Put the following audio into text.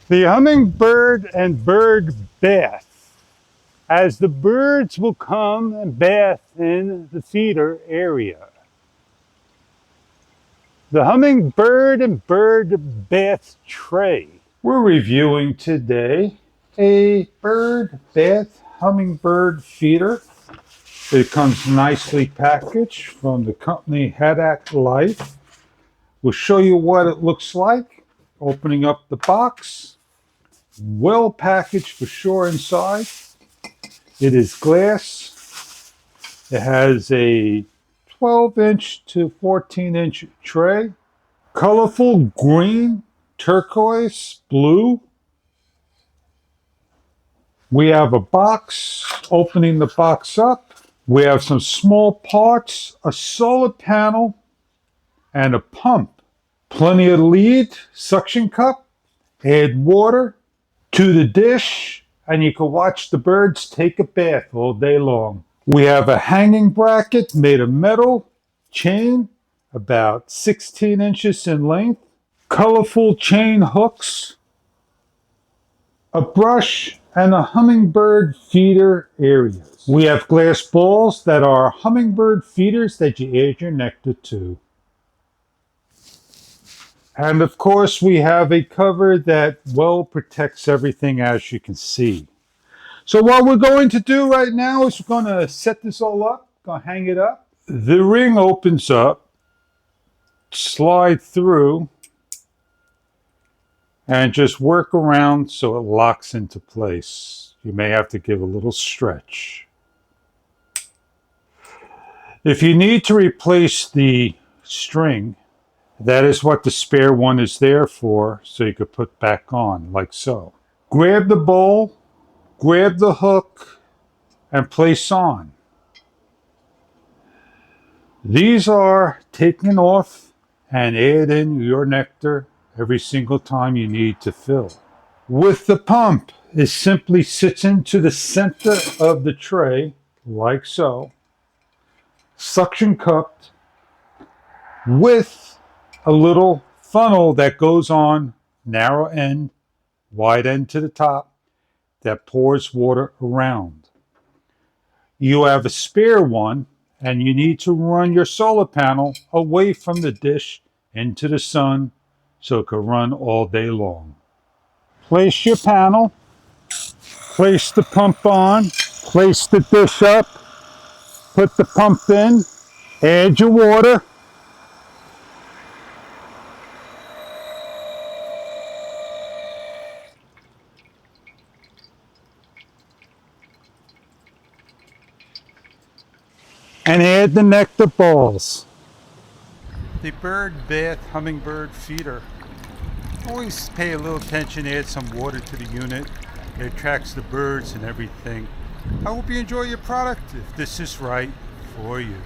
The hummingbird and bird bath, as the birds will come and bath in the feeder area. The hummingbird and bird bath tray. We're reviewing today a bird bath hummingbird feeder. It comes nicely packaged from the company Headak Life. We'll show you what it looks like. Opening up the box. Well packaged for sure inside. It is glass. It has a 12-inch to 14-inch tray. Colorful green, turquoise, blue. We have a box. Opening the box up, we have some small parts, a solar panel, and a pump. Plenty of lead, suction cup, add water to the dish, and you can watch the birds take a bath all day long. We have a hanging bracket made of metal, chain, about 16 inches in length, colorful chain hooks, a brush, and a hummingbird feeder area. We have glass balls that are hummingbird feeders that you add your nectar to. And of course, we have a cover that well protects everything, as you can see. So what we're going to do right now is we're going to set this all up, going to hang it up. The ring opens up, slide through, and just work around so it locks into place. You may have to give a little stretch. If you need to replace the string, that is what the spare one is there for, so you could put back on, like so. Grab the bowl, grab the hook, and place on. These are taken off and add in your nectar every single time you need to fill. With the pump, it simply sits into the center of the tray, like so, suction cupped, with a little funnel that goes on, narrow end, wide end to the top, that pours water around. You have a spare one, and you need to run your solar panel away from the dish into the sun so it can run all day long. Place your panel, place the pump on, place the dish up, put the pump in, add your water, and add the nectar balls. The bird bath hummingbird feeder. Always pay a little attention, add some water to the unit. It attracts the birds and everything. I hope you enjoy your product if this is right for you.